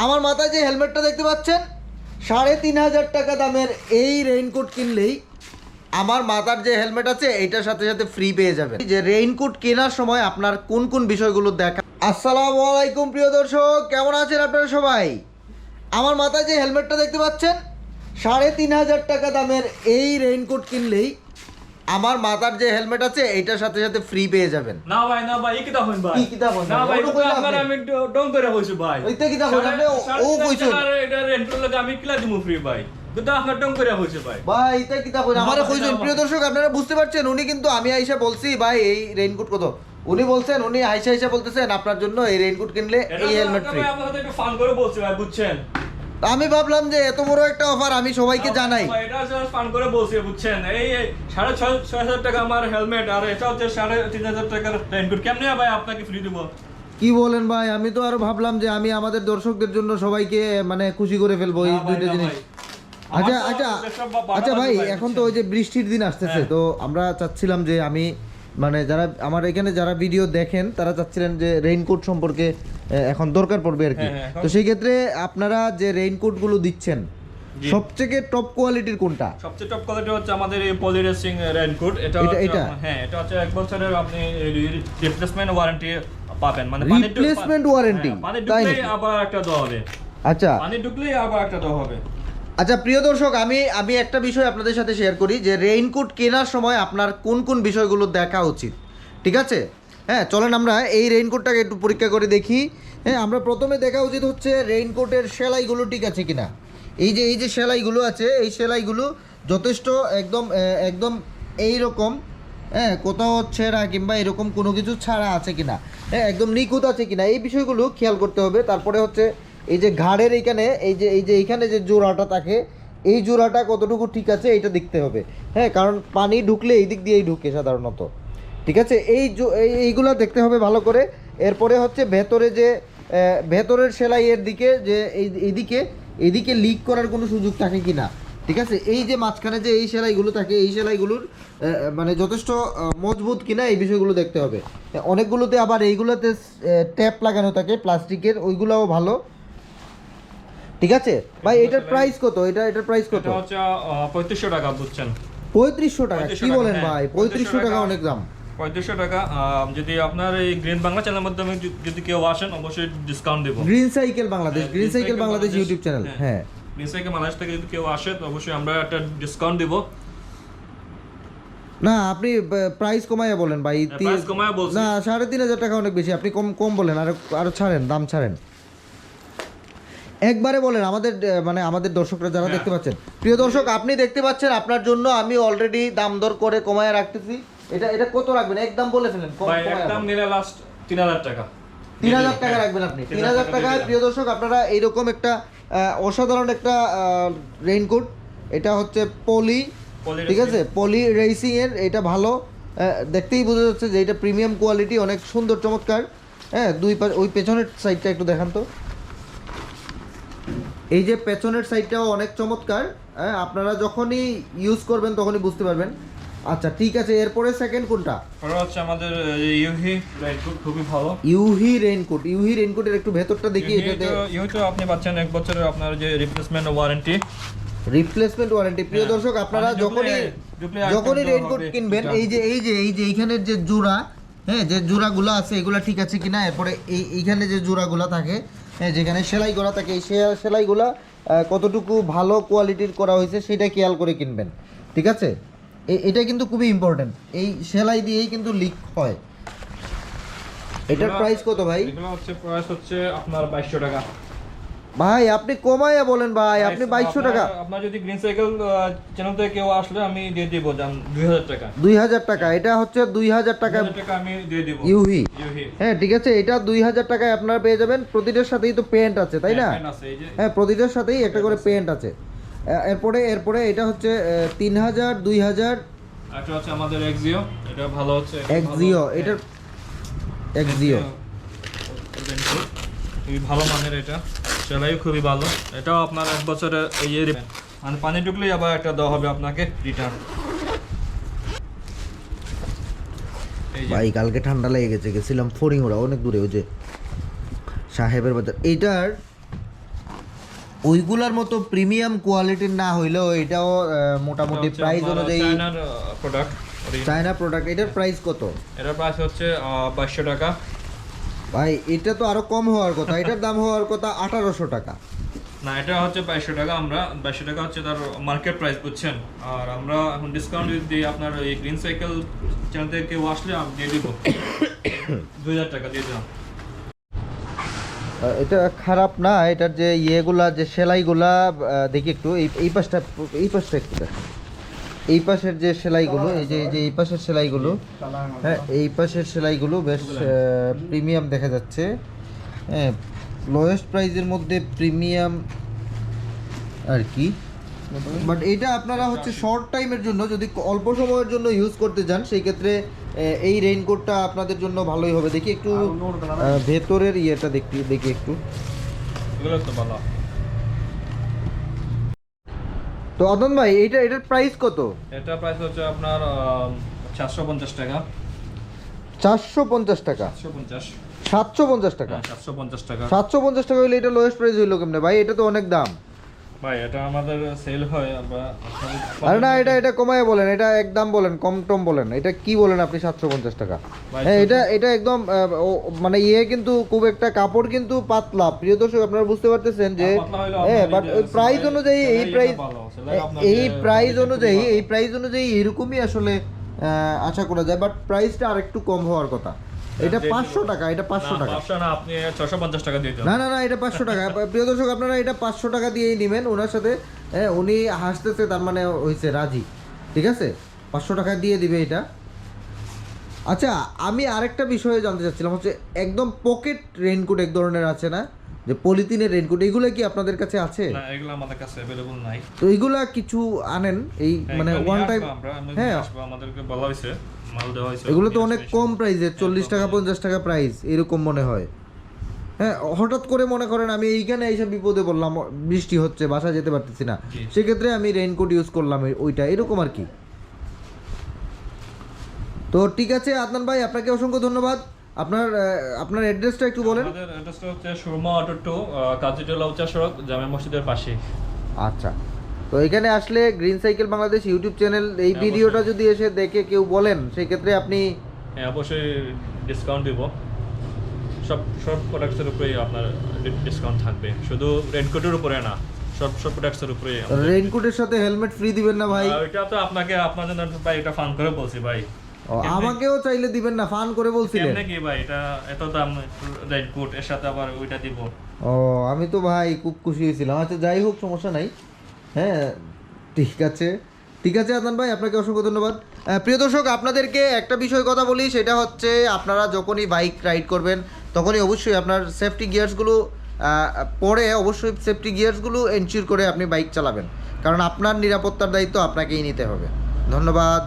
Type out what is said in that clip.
আমার মাথায় যে হেলমেটটা দেখতে পাচ্ছেন ৩,৫০০ টাকা দামের এই রেইনকোট কিনলেই আমার মাথার যে হেলমেট আছে এইটার সাথে সাথে ফ্রি পেয়ে যাবেন। যে রেইনকোট কেনার সময় আপনার কোন কোন বিষয়গুলো দেখা। আসসালামু আলাইকুম প্রিয় দর্শক, কেমন আছেন আপনারা সবাই? আমার মাথায় যে হেলমেটটা দেখতে পাচ্ছেন ৩,৫০০ টাকা দামের এই রেইনকোট কিনলেই আমার মাথার যে হেলমেট আছে এইটার সাথে সাথে ফ্রি পেয়ে যাবেন। না ভাই এই কিতা হইন ভাই কি কিতা হইন না ভাই আপনার আমি ডং করে হইছে ভাই ওইটা কিতা হইন আপনি ও কইছেন আরে এটা রেন্টল লাগে আমি কিলা দিমু ফ্রি ভাই কিন্তু আপনার ডং করে হইছে ভাই ভাই এটা কিতা হইন আমারে কইছেন। প্রিয় দর্শক আপনারা বুঝতে পারছেন, উনি কিন্তু আমি আইসা বলছি ভাই এই রেইনকোট কত, উনি বলছেন উনি আইসা বলতেছেন আপনার জন্য এই রেইনকোট কিনলে এই হেলমেট ফ্রি। আপনার সাথে একটু ফান করে বলছি ভাই, বুঝছেন? আমি ভাবলাম যে এত বড় একটা অফার আমি সবাইকে জানাই। এটা জাস্ট ফান করে বলছি, বুঝছেন? এই 6,500 টাকা আমার হেলমেট আর এটা হচ্ছে 3,500 টাকার রেইনকোট, কেমনে ভাই আপনাকে ফ্রি দেব? কি বলেন ভাই, আমি তো আরো ভাবলাম যে আমি আমাদের দর্শকদের জন্য সবাইকে মানে খুশি করে ফেলবো এই দুইটা জিনিস। আচ্ছা আচ্ছা আচ্ছা ভাই, এখন তো ওই যে বৃষ্টির দিন আসতেছে, তো আমরা চাচ্ছিলাম যে আমি মানে যারা আমার এখানে যারা ভিডিও দেখেন তারা চাচ্ছিলেন যে রেইনকোট সম্পর্কে এখন দরকার পড়বে আর কি। তো সেই ক্ষেত্রে আপনারা যে রেইনকোটগুলো দিচ্ছেন সবথেকে টপ কোয়ালিটির কোনটা? সবচেয়ে টপ কোয়ালিটি হচ্ছে আমাদের এই পলি রেসিং রেইনকোট। এটা হ্যাঁ, এটা হচ্ছে 1 বছরের আপনি রিপ্লেসমেন্ট ওয়ারেন্টি পাবেন, মানে রিপ্লেসমেন্ট ওয়ারেন্টি। পানি ঢুকলেই আবার একটা দেওয়া হবে। আচ্ছা, পানি ঢুকলেই আবার একটা দেওয়া হবে। আচ্ছা প্রিয় দর্শক, আমি একটা বিষয় আপনাদের সাথে শেয়ার করি যে রেইনকোট কেনার সময় আপনার কোন কোন বিষয়গুলো দেখা উচিত, ঠিক আছে? হ্যাঁ, চলেন আমরা এই রেইনকোটটাকে একটু পরীক্ষা করে দেখি। হ্যাঁ, আমরা প্রথমে দেখা উচিত হচ্ছে রেইনকোটের সেলাইগুলো ঠিক আছে কিনা। এই যে সেলাইগুলো আছে, এই সেলাইগুলো যথেষ্ট একদম এইরকম, হ্যাঁ, কোথাও ছেঁড়া কিংবা এরকম কোনো কিছু ছাড়া আছে কিনা, হ্যাঁ, একদম নিখুঁত আছে কিনা, এই বিষয়গুলো খেয়াল করতে হবে। তারপরে হচ্ছে এই যে ঘাড়ের এইখানে এইখানে যে জোড়াটা থাকে, এই জোড়াটা কতটুকু ঠিক আছে এইটা দেখতে হবে। হ্যাঁ, কারণ পানি ঢুকলে এই দিক দিয়েই ঢুকে সাধারণত, ঠিক আছে? এইগুলো দেখতে হবে ভালো করে। এরপরে হচ্ছে ভেতরের সেলাইয়ের দিকে যে এইদিকে লিক করার কোনো সুযোগ থাকে কি না, ঠিক আছে? এই যে মাঝখানে যে এই সেলাইগুলো থাকে, এই সেলাইগুলোর মানে যথেষ্ট মজবুত কিনা এই বিষয়গুলো দেখতে হবে। অনেকগুলোতে আবার এইগুলোতে ট্যাপ লাগানো থাকে প্লাস্টিকের, ওইগুলোও ভালো, ঠিক আছে? ভাই এটার প্রাইস কত? এটার প্রাইস কত? এটা হচ্ছে 3500 টাকা, বুঝছেন? 3500 টাকা? কি বলেন ভাই, 3500 টাকা অনেক দাম। 3500 টাকা। যদি আপনার এই গ্রিন বাংলা চ্যানেলের মাধ্যমে যদি কেউ আসেন অবশ্যই ডিসকাউন্ট দেব। গ্রিনসাইকেল বাংলাদেশ ইউটিউব চ্যানেল। হ্যাঁ, গ্রিনসাইকেল বাংলাদেশ থেকে যদি কেউ আসে তো অবশ্যই আমরা একটা ডিসকাউন্ট দেব। না আপনি প্রাইস কমাইয়া বলেন ভাই। প্রাইস কমাইয়া বলছি না, 3,500 টাকা অনেক বেশি, আপনি কম বলেন, আরো ছাড়েন, দাম ছাড়েন, একবারে বলেন আমাদের দর্শকরা যারা দেখতে পাচ্ছেন। প্রিয় দর্শক, আপনি দেখতে পাচ্ছেন, আপনার জন্য আমি অলরেডি দাম দর করে কমায় রাখতেছি। এটা কত রাখবেন একদম বলে ফেলেন। ভাই একদম নিলে লাস্ট 3000 টাকা। 3000 টাকা রাখবেন আপনি। 3000 টাকায় প্রিয় দর্শক আপনারা এইরকম একটা অসাধারণ একটা রেইনকোট, এটা হচ্ছে পলি, ঠিক আছে? পলি রেসিং এর, এটা ভালো, দেখতেই বোঝা যাচ্ছে যে এটা প্রিমিয়াম কোয়ালিটি, অনেক সুন্দর চমৎকার। হ্যাঁ, ওই পেছনের সাইডটা একটু দেখান তো। এই যে পেছনের সাইডটাও অনেক চমৎকার। হ্যাঁ, আপনারা যখনই ইউজ করবেন তখনই বুঝতে পারবেন। আচ্ছা ঠিক আছে, এরপরে সেকেন্ড কোনটা? আর হচ্ছে আমাদের ইউহি রেইনকোট, খুবই ভালো। ইউহি রেইনকোটের একটু ভেতরটা দেখি। এটাতে ইউহি আপনি পাচ্ছেন 1 বছরের আপনার যে রিপ্লেসমেন্ট ওয়ারেন্টি। প্রিয় দর্শক, আপনারা যখনই রেইনকোট কিনবেন এই যে এইখানের যে জোড়া, হ্যাঁ, যে জোড়াগুলো আছে এগুলো ঠিক আছে কিনা, এরপরে এইখানে যে জোড়াগুলো থাকে, হ্যাঁ, যেখানে সেলাই করা থাকে, এই সেলাইগুলো কতটুকু ভালো কোয়ালিটির করা হয়েছে সেটা খেয়াল করে কিনবেন, ঠিক আছে? এটা কিন্তু খুবই ইম্পর্টেন্ট, এই সেলাই দিয়েই কিন্তু লিক হয়। এটার প্রাইস কত ভাই? এগুলো হচ্ছে প্রাইস হচ্ছে আপনার 2200 টাকা। ভাই আপনি কমাইয়া বলেন ভাই, আপনি 2200 টাকা। আপনার যদি গ্রিনসাইকেল চ্যানেল থেকে কেউ আসলে আমি দিয়ে দেব 2000 টাকা। 2000 টাকা, এটা হচ্ছে 2000 টাকা আমি দিয়ে দেব। ইউহি, হ্যাঁ ঠিক আছে, এটা 2000 টাকায় আপনারা পেয়ে যাবেন। প্রতিটার সাথেই তো পেন্ট আছে, তাই না? হ্যাঁ, প্রতিটার সাথেই একটা করে পেন্ট আছে। এরপরে এটা হচ্ছে 3000, 2000। এটা হচ্ছে আমাদের এক্সিও, এটা ভালো হচ্ছে। এটার এক্সিও খুবই ভালো মানের, এটা সেলাই খুবই ভালো। এটাও আপনার 1 বছরের মানে পানি ঢুকলেই আবার একটা দেওয়া হবে আপনাকে রিটার্ন। ভাই কালকে ঠান্ডা লেগে গেছিলাম ফরিংওরা, অনেক দূরে, ওই যে সাহেবের বাজার। এইটার ওইগুলার মতো প্রিমিয়াম কোয়ালিটির না হইলেও এটাও মোটামুটি প্রাইস অনুযায়ী চায়নার প্রোডাক্ট, চায়না প্রোডাক্ট। এটার প্রাইস কত? এটার প্রাইস হচ্ছে 500 টাকা। ভাই এটা তো আরো কম হওয়ার কথা, এটার দাম হওয়ার কথা 1800 টাকা। না, এটা হচ্ছে 2200 টাকা। আমরা 2200 টাকা হচ্ছে তার মার্কেট প্রাইস, বুঝছেন। আর আমরা এখন ডিসকাউন্ট দিয়ে আপনার এই গ্রিন সাইকেল চ্যানেল থেকে কেউ আসলে আমি দিয়ে দিব 2000 টাকা দিয়ে দিলাম। এটা খারাপ না, এটার যে ইয়েগুলা যে সেলাইগুলা দেখি একটু এই পাশটা একটু দেখো। এই পাশের যে সেলাইগুলো, এই যে এই পাশের সেলাইগুলো, হ্যাঁ এই পাশের সেলাইগুলো বেশ প্রিমিয়াম দেখা যাচ্ছে। হ্যাঁ, লোয়েস্ট প্রাইসের মধ্যে প্রিমিয়াম আর কি। বাট এটা আপনারা হচ্ছে শর্ট টাইমের জন্য, যদি অল্প সময়ের জন্য ইউজ করতে চান সেই ক্ষেত্রে এই রেইনকোটটা আপনাদের জন্য ভালোই হবে। দেখি একটু ভেতরের ইয়েটা দেখি একটু। এগুলো তো ভালো। তো অদন ভাই এটার প্রাইস কত? এটা প্রাইস হচ্ছে আপনার 450 টাকা। 450 টাকা? 750 টাকা? 750 টাকা। 750 টাকা হইলে এটা লোয়েস্ট প্রাইস হইলো কেমনে ভাই? এটা তো অনেক দাম ভাই। এটা আমাদের সেল হয়, আমরা আরে না, এটা কমায় বলেন, এটা একদম বলেন, কম টম বলেন। এটা কি বলেন আপনি 750 টাকা? হ্যাঁ এটা একদম মানে ইয়ে কিন্তু খুব একটা কাপড় কিন্তু পাতলা। প্রিয় দর্শক আপনারা বুঝতে পারতেছেন যে হ্যাঁ, বাট ওই প্রাইস অনুযায়ী এই প্রাইস অনুযায়ী এরকমই আসলে আশা করা যায়। বাট প্রাইসটা আরেকটু কম হওয়ার কথা। এটা 500 টাকা, এটা 500 টাকা না, আপনি 650 টাকা দিয়ে দিন। না এটা 500 টাকা। প্রিয় দর্শক আপনারা এটা 500 টাকা দিয়েই নেবেন ওনার সাথে। উনি হাসতেছে, তার মানে হয়েছে রাজি, ঠিক আছে, 500 টাকা দিয়ে দিবে এটা। আচ্ছা, আমি আরেকটা বিষয়ে জানতে চাচ্ছিলাম, হচ্ছে একদম পকেট রেইনকোট এক ধরনের আছে না, যে পলিথিনের রেইনকোট, এগুলো কি আপনাদের কাছে আছে? না, এগুলো আমাদের কাছে अवेलेबल নাই। তো এগুলা কিছু আনেন এই মানে ওয়ান টাইম। হ্যাঁ, আমাদেরকে বলা হয়েছে, মাল দেওয়া হয়েছে। এগুলো তো অনেক কম প্রাইসে, 40 টাকা 50 টাকা প্রাইস এরকম মনে হয়। হ্যাঁ, হঠাৎ করে মনে করেন আমি এইখানে এইসব বিপদে বললাম, বৃষ্টি হচ্ছে, বাসা যেতে পারতেছি না, সেক্ষেত্রে আমি রেইনকোট ইউজ করলাম ওইটা, এরকম আর কি। তো ঠিক আছে আদনান ভাই, আপনাকে অসংখ্য ধন্যবাদ। আপনার অ্যাড্রেসটা একটু বলেন। আমাদের অ্যাড্রেসটা হচ্ছে সুরমা অটো 2, কাজিটুলা উচ্চ সড়ক, জামে মসজিদের পাশে। আচ্ছা, তো এখানে আসলে green cycle Bangladesh YouTube channel এই ভিডিওটা যদি এসে দেখে কেউ বলেন, সেই ক্ষেত্রে আপনি অবশ্যই ডিসকাউন্ট দিব। সব প্রোডাক্টসের উপরেই আপনার ডিসকাউন্ট থাকবে, শুধু রেইনকোটের উপরে না, সব প্রোডাক্টসের উপরে। রেইনকোটের সাথে হেলমেট ফ্রি দিবেন না ভাই? ওইটা তো আপনার জন্য ভাই, এটা ফান করে বলছি ভাই। আমাকেও চাইলে দিবেন না, ফান করে বলছিলেন নাকি ভাই? এটা এত দাম রেইনকোট, এর সাথে আবার ওইটা দিব। ও, আমি তো ভাই খুব খুশি হয়েছিলাম। আচ্ছা যাই হোক, সমস্যা নাই। হ্যাঁ ঠিক আছে আদনান ভাই, আপনাকে অসংখ্য ধন্যবাদ। প্রিয় দর্শক আপনাদেরকে একটা বিষয় কথা বলি, সেটা হচ্ছে আপনারা যখনই বাইক রাইড করবেন তখনই অবশ্যই আপনার সেফটি গিয়ার্সগুলো পরে অবশ্যই সেফটি গিয়ার্সগুলো এনশিওর করে আপনি বাইক চালাবেন, কারণ আপনার নিরাপত্তার দায়িত্ব আপনাকেই নিতে হবে। ধন্যবাদ।